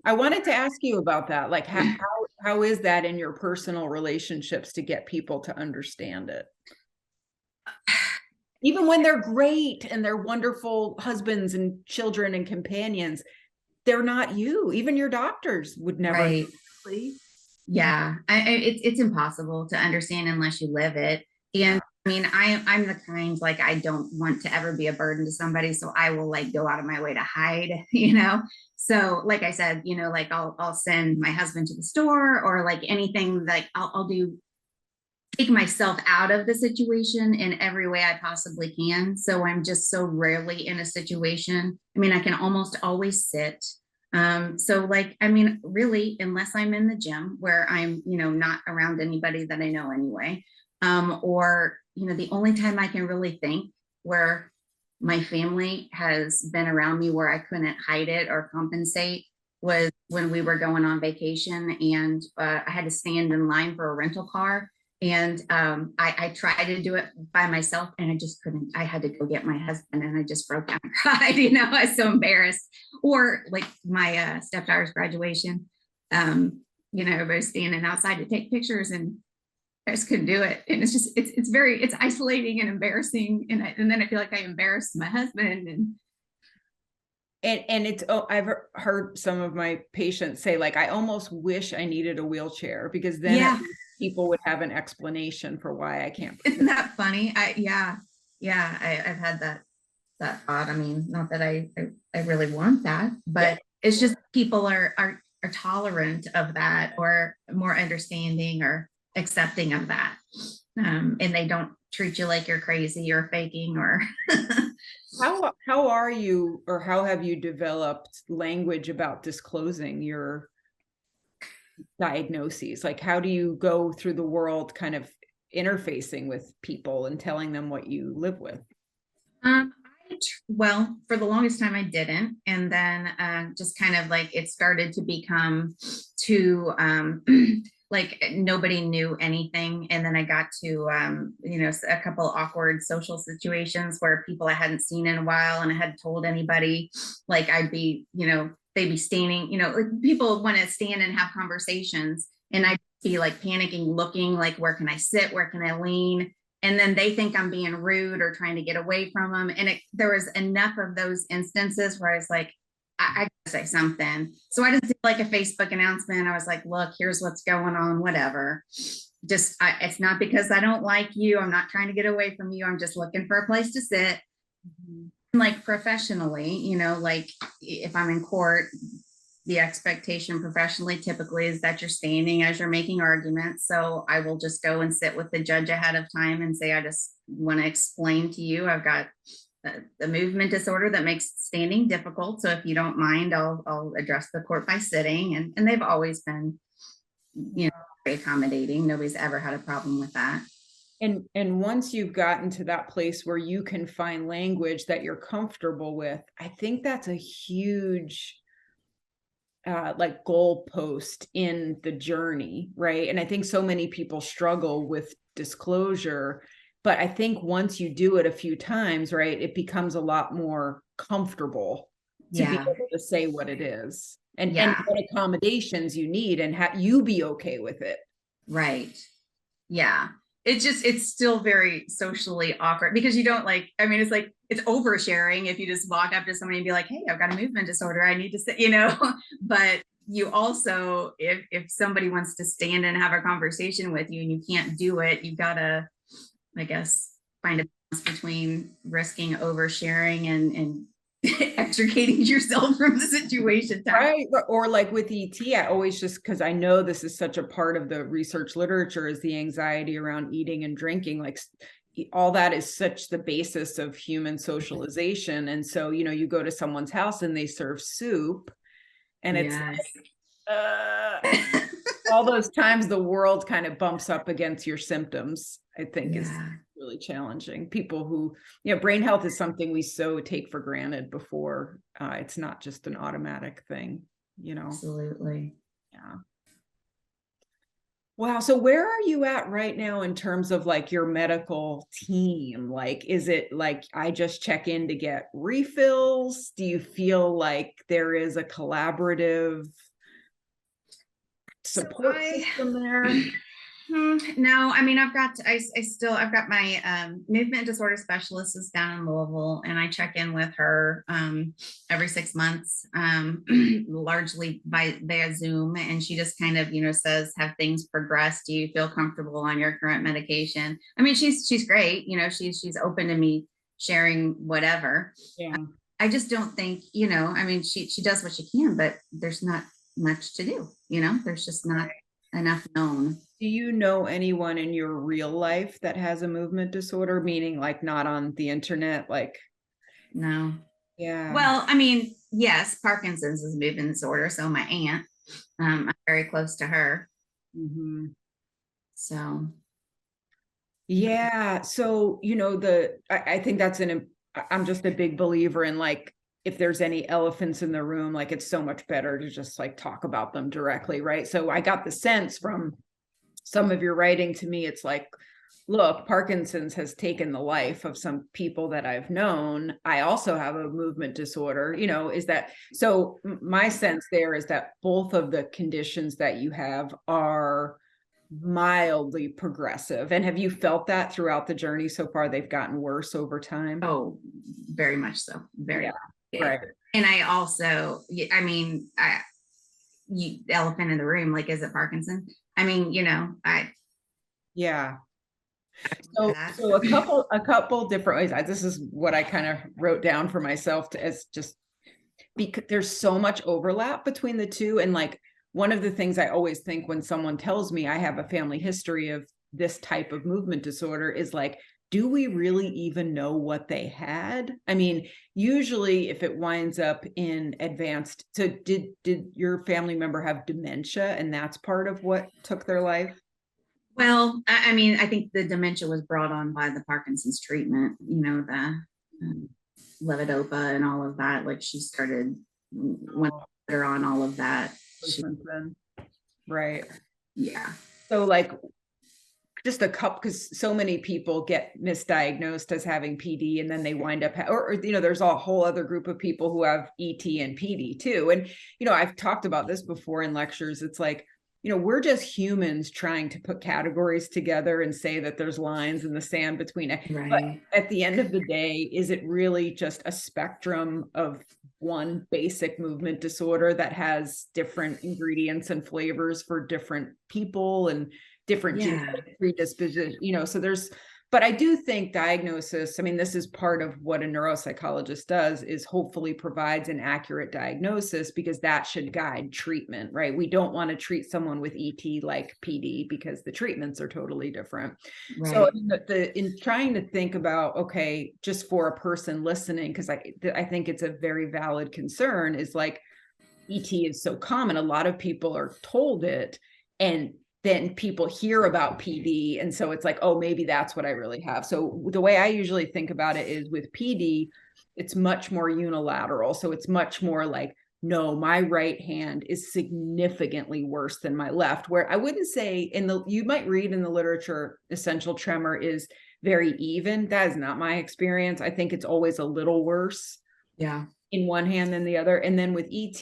I wanted to ask you about that. Like, how is that in your personal relationships to get people to understand it? Even when they're great and they're wonderful husbands and children and companions, they're not you. Even your doctors would never. Right. Yeah, it's impossible to understand unless you live it. And I mean, I'm the kind, like, I don't want to ever be a burden to somebody, so I will like go out of my way to hide, So like I said, like I'll send my husband to the store or like anything, like I'll take myself out of the situation in every way I possibly can. So I'm just so rarely in a situation. I mean, I can almost always sit. So like, I mean, really, unless I'm in the gym where I'm, not around anybody that I know anyway, or, the only time I can really think where my family has been around me where I couldn't hide it or compensate was when we were going on vacation and I had to stand in line for a rental car. And I tried to do it by myself and I just couldn't. I had to go get my husband and I just broke down and cried. I was so embarrassed. Or like my stepdaughter's graduation, everybody's standing outside to take pictures and I just couldn't do it. And it's just, it's isolating and embarrassing. And then I feel like I embarrassed my husband and it's, I've heard some of my patients say, like, I almost wish I needed a wheelchair because then people would have an explanation for why I can't. Isn't that funny? I've had that thought. I mean, not that I really want that, but it's just people are tolerant of that or more understanding or accepting of that. And they don't treat you like you're crazy or faking or How are you, or how have you developed language about disclosing your diagnoses? Like, how do you go through the world kind of interfacing with people and telling them what you live with? Well, for the longest time I didn't. And then just kind of like it started to become too like nobody knew anything. And then I got to, a couple awkward social situations where people I hadn't seen in a while and I hadn't told anybody, like I'd be, they'd be standing, like people want to stand and have conversations and I be like panicking, looking like, where can I sit? Where can I lean? And then they think I'm being rude or trying to get away from them. And there was enough of those instances where I was like, I gotta say something. So I just did like a Facebook announcement. I was like, look, here's what's going on, whatever. Just, it's not because I don't like you. I'm not trying to get away from you. I'm just looking for a place to sit. Like professionally, you know, like if I'm in court, the expectation professionally typically is that you're standing as you're making arguments. So I will just go and sit with the judge ahead of time and say, I just want to explain to you, I've got a movement disorder that makes standing difficult. So if you don't mind, I'll address the court by sitting. And they've always been, you know, very accommodating. Nobody's ever had a problem with that. And once you've gotten to that place where you can find language that you're comfortable with, I think that's a huge like goalpost in the journey, right? And I think so many people struggle with disclosure, but I think once you do it a few times, right, it becomes a lot more comfortable to be able to say what it is and what accommodations you need and have you be okay with it. Right. Yeah. It's still very socially awkward because you don't like, I mean, it's like, it's oversharing if you just walk up to somebody and be like, hey, I've got a movement disorder. I need to sit, you know, but you also, if somebody wants to stand and have a conversation with you and you can't do it, you've got to, I guess, find a balance between risking oversharing and extricating yourself from the situation. Right. Or like with ET, I always just, because I know this is such a part of the research literature, is the anxiety around eating and drinking. Like all that is such the basis of human socialization. And so, you know, you go to someone's house and they serve soup and it's like, all those times the world kind of bumps up against your symptoms, I think is really challenging. People who, you know, brain health is something we so take for granted before it's not just an automatic thing, you know. Absolutely. Yeah. Wow. So where are you at right now in terms of like your medical team? Like, is it like I just check in to get refills? Do you feel like there is a collaborative support system there? No, I mean, I've got my movement disorder specialist is down in Louisville, and I check in with her every 6 months, largely via Zoom. And she just kind of, you know, says, have things progressed? Do you feel comfortable on your current medication? I mean, she's great. You know, she's open to me sharing whatever. Yeah. I just don't think, you know, I mean, she does what she can, but there's not much to do, you know, there's just not enough known. Do you know anyone in your real life that has a movement disorder, meaning like not on the internet? Like, no. Yeah. Well, I mean, yes, Parkinson's is a movement disorder. So my aunt, I'm very close to her. Mm-hmm. So. Yeah. So, you know, I think that's I'm just a big believer in like, if there's any elephants in the room, like it's so much better to just like talk about them directly. Right. So I got the sense from some of your writing to me, it's like, look, Parkinson's has taken the life of some people that I've known. I also have a movement disorder, you know, is that, so my sense there is that both of the conditions that you have are mildly progressive. And have you felt that throughout the journey so far? They've gotten worse over time? Oh, very much so. Very. Yeah. Right. And I also, I mean, the elephant in the room, like, is it Parkinson? I mean, you know, yeah. So a couple different ways. This is what I kind of wrote down for myself as just because there's so much overlap between the two. And like, one of the things I always think when someone tells me I have a family history of this type of movement disorder is like, do we really even know what they had? I mean, usually if it winds up in advanced, so did your family member have dementia and that's part of what took their life? Well, I mean, I think the dementia was brought on by the Parkinson's treatment, you know, the levodopa and all of that. Like she started when her on all of that. Right. Yeah. So like just a couple, because so many people get misdiagnosed as having PD and then they wind up, or, you know, there's a whole other group of people who have ET and PD too. And, you know, I've talked about this before in lectures. It's like, we're just humans trying to put categories together and say that there's lines in the sand between it. Right. But at the end of the day, is it really just a spectrum of one basic movement disorder that has different ingredients and flavors for different people and different genetic predisposition, so but I do think diagnosis, I mean, this is part of what a neuropsychologist does, is hopefully provides an accurate diagnosis, because that should guide treatment, right? We don't want to treat someone with ET like PD, because the treatments are totally different. Right. So in trying to think about, okay, just for a person listening, because I think it's a very valid concern, is like, ET is so common. A lot of people are told it, and then people hear about PD. And so it's like, oh, maybe that's what I really have. So the way I usually think about it is, with PD, it's much more unilateral. So it's much more like, no, my right hand is significantly worse than my left, where I wouldn't say you might read in the literature, essential tremor is very even. That is not my experience. I think it's always a little worse. Yeah. In one hand than the other. And then with ET,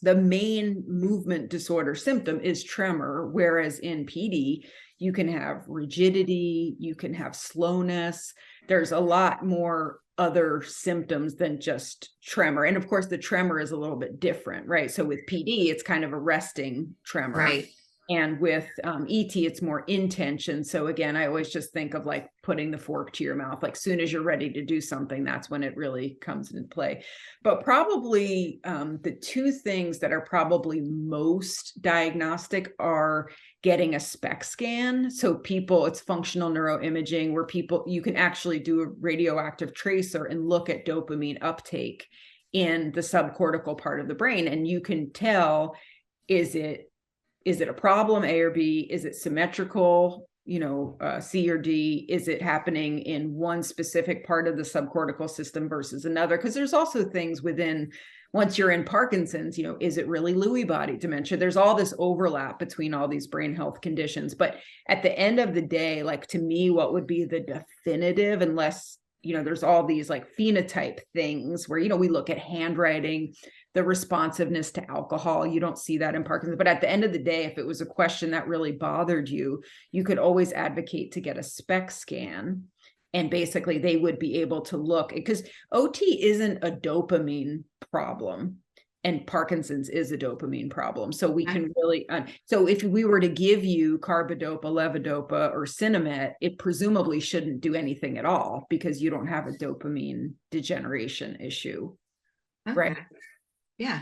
the main movement disorder symptom is tremor, whereas in PD, you can have rigidity, you can have slowness. There's a lot more other symptoms than just tremor. And of course, the tremor is a little bit different, right? So with PD, it's kind of a resting tremor. Right. And with ET, it's more intention. So again, I always just think of like putting the fork to your mouth. Like, soon as you're ready to do something, that's when it really comes into play. But probably the two things that are probably most diagnostic are getting a SPECT scan. So it's functional neuroimaging, where you can actually do a radioactive tracer and look at dopamine uptake in the subcortical part of the brain. And you can tell, is it a problem, A or B? Is it symmetrical, C or D? Is it happening in one specific part of the subcortical system versus another? Because there's also things once you're in Parkinson's, is it really Lewy body dementia? There's all this overlap between all these brain health conditions. But at the end of the day, like, to me, what would be the definitive, unless, there's all these like phenotype things where, we look at handwriting, the responsiveness to alcohol. You don't see that in Parkinson's. But at the end of the day, if it was a question that really bothered you, you could always advocate to get a SPECT scan. And basically they would be able to look, because OT isn't a dopamine problem, and Parkinson's is a dopamine problem. So we can really, so if we were to give you carbidopa, levodopa, or Sinemet, it presumably shouldn't do anything at all, because you don't have a dopamine degeneration issue, Okay. right? Yeah.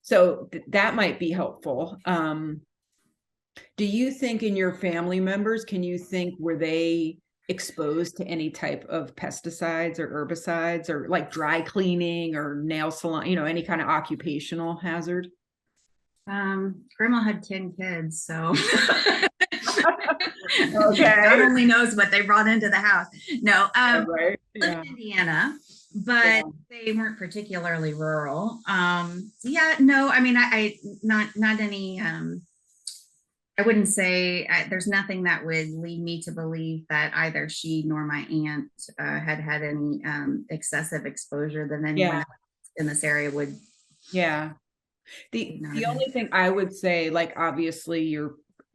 So that might be helpful. Do you think in your family members, were they exposed to any type of pesticides or herbicides, or like dry cleaning or nail salon, any kind of occupational hazard? Grandma had 10 kids, so okay. God only knows what they brought into the house. No, right. Yeah. In Indiana, but they weren't particularly rural. No, I mean, I not any, I wouldn't say there's nothing that would lead me to believe that either she nor my aunt had any excessive exposure than anyone else in this area would. Yeah. The only thing I would say, like, obviously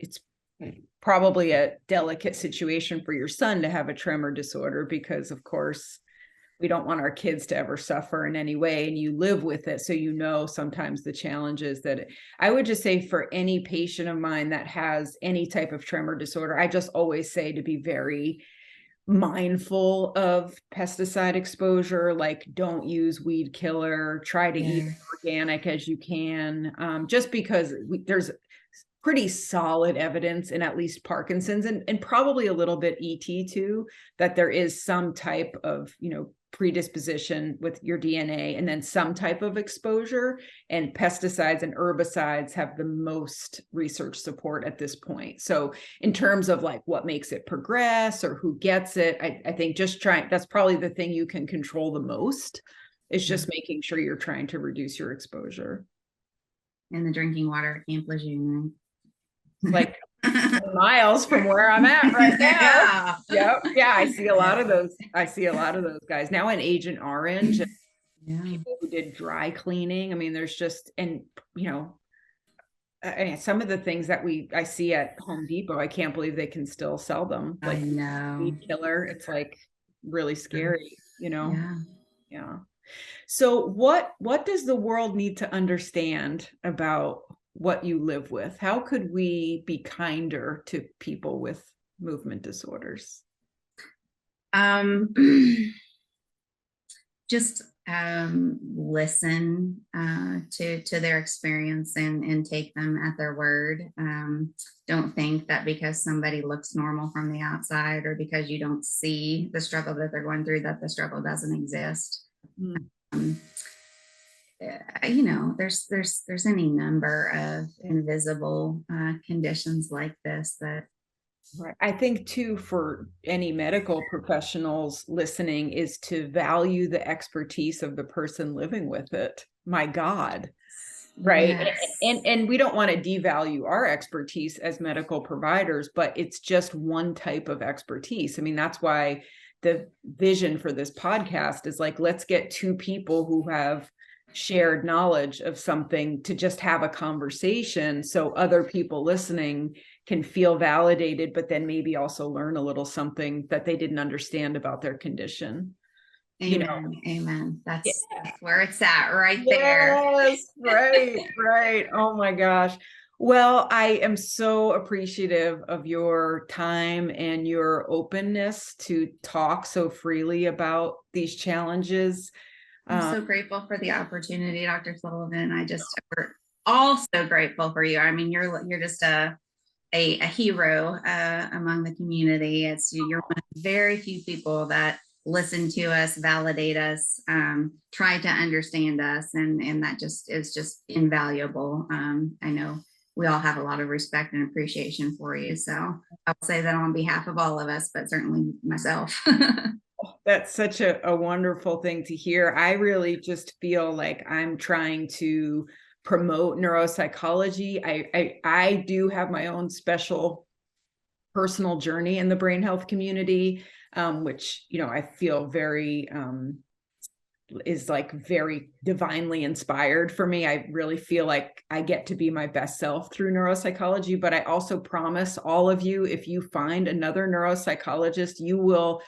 it's probably a delicate situation for your son to have a tremor disorder, because of course we don't want our kids to ever suffer in any way, and you live with it. So, sometimes the challenges that I would just say for any patient of mine that has any type of tremor disorder, I just always say to be very mindful of pesticide exposure. Like, don't use weed killer, try to eat as organic as you can, just because there's pretty solid evidence in at least Parkinson's and probably a little bit ET too, that there is some type of, predisposition with your DNA, and then some type of exposure, and pesticides and herbicides have the most research support at this point. So in terms of like what makes it progress or who gets it, I think that's probably the thing you can control the most, is just making sure you're trying to reduce your exposure. And the drinking water Camp Lejeune. Like miles from where I'm at right now. Yeah. I see a lot of those guys now in Agent Orange. People who did dry cleaning. I mean, there's just, and some of the things that I see at Home Depot, I can't believe they can still sell them. I Like know. weed killer. It's like really scary, you know? Yeah. Yeah. So what does the world need to understand about what you live with? How could we be kinder to people with movement disorders? Just listen to their experience and take them at their word. Don't think that because somebody looks normal from the outside, or because you don't see the struggle that they're going through, that the struggle doesn't exist. You know, there's any number of invisible conditions like this that. Right. I think too, for any medical professionals listening, is to value the expertise of the person living with it. My God. Right. Yes. And we don't want to devalue our expertise as medical providers, but it's just one type of expertise. I mean, that's why the vision for this podcast is like, let's get two people who have shared knowledge of something to just have a conversation, so other people listening can feel validated, but then maybe also learn a little something that they didn't understand about their condition. Amen. You know? Amen. That's where it's at right there. Yes, right. Oh my gosh. Well, I am so appreciative of your time and your openness to talk so freely about these challenges. I'm so grateful for the opportunity, Dr. Sullivan. We're all so grateful for you. I mean, you're just a hero among the community. You're one of the very few people that listen to us, validate us, try to understand us, and that just is just invaluable. I know we all have a lot of respect and appreciation for you. So I'll say that on behalf of all of us, but certainly myself. That's such a wonderful thing to hear. I really just feel like I'm trying to promote neuropsychology. I do have my own special personal journey in the brain health community, which, you know, I feel very is like very divinely inspired for me. I really feel like I get to be my best self through neuropsychology, but I also promise all of you, if you find another neuropsychologist, you will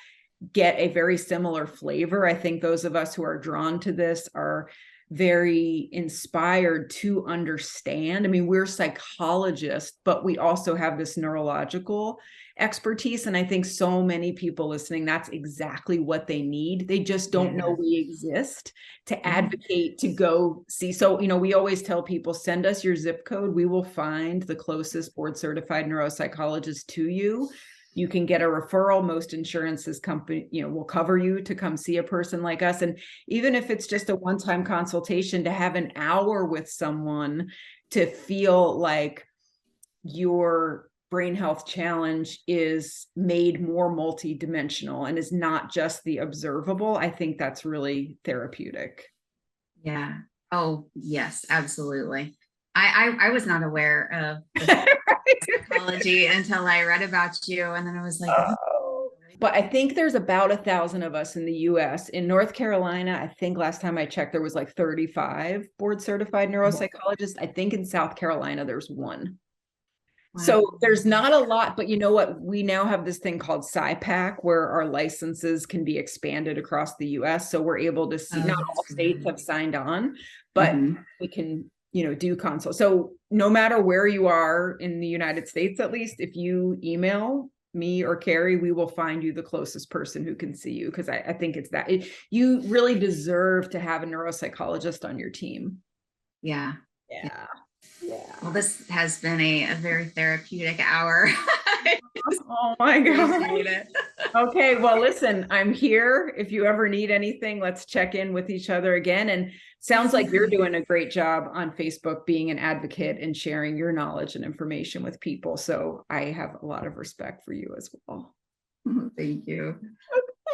get a very similar flavor. I think those of us who are drawn to this are very inspired to understand. I mean, we're psychologists, but we also have this neurological expertise. And I think so many people listening, that's exactly what they need. They just don't know we exist to advocate, to go see. So, you know, we always tell people, send us your zip code. We will find the closest board certified neuropsychologist to you. You can get a referral. Most insurances company, you know, will cover you to come see a person like us. And even if it's just a one-time consultation, to have an hour with someone to feel like your brain health challenge is made more multidimensional and is not just the observable, I think that's really therapeutic. Yeah. Oh, yes, absolutely. I was not aware of psychology until I read about you, and then I was like, oh. But I think there's about 1,000 of us in the US. In North Carolina, I think last time I checked, there was like 35 board certified neuropsychologists. I think in South Carolina, there's one. Wow. So there's not a lot, but you know what? We now have this thing called SciPac, where our licenses can be expanded across the US. So we're able to see, not all states have signed on, but we can, you know, do consult. So no matter where you are in the United States, at least, if you email me or Carrie, we will find you the closest person who can see you. Because I think it's that you really deserve to have a neuropsychologist on your team. Yeah. Well, this has been a very therapeutic hour. Oh my God. Okay. Well, listen, I'm here. If you ever need anything, let's check in with each other again. And sounds like you're doing a great job on Facebook, being an advocate and sharing your knowledge and information with people. So I have a lot of respect for you as well. Thank you.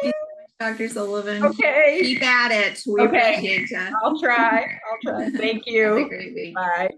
Okay. Dr. Sullivan. Okay. Keep at it. We appreciate you. I'll try. Thank you. Have a great week. Bye.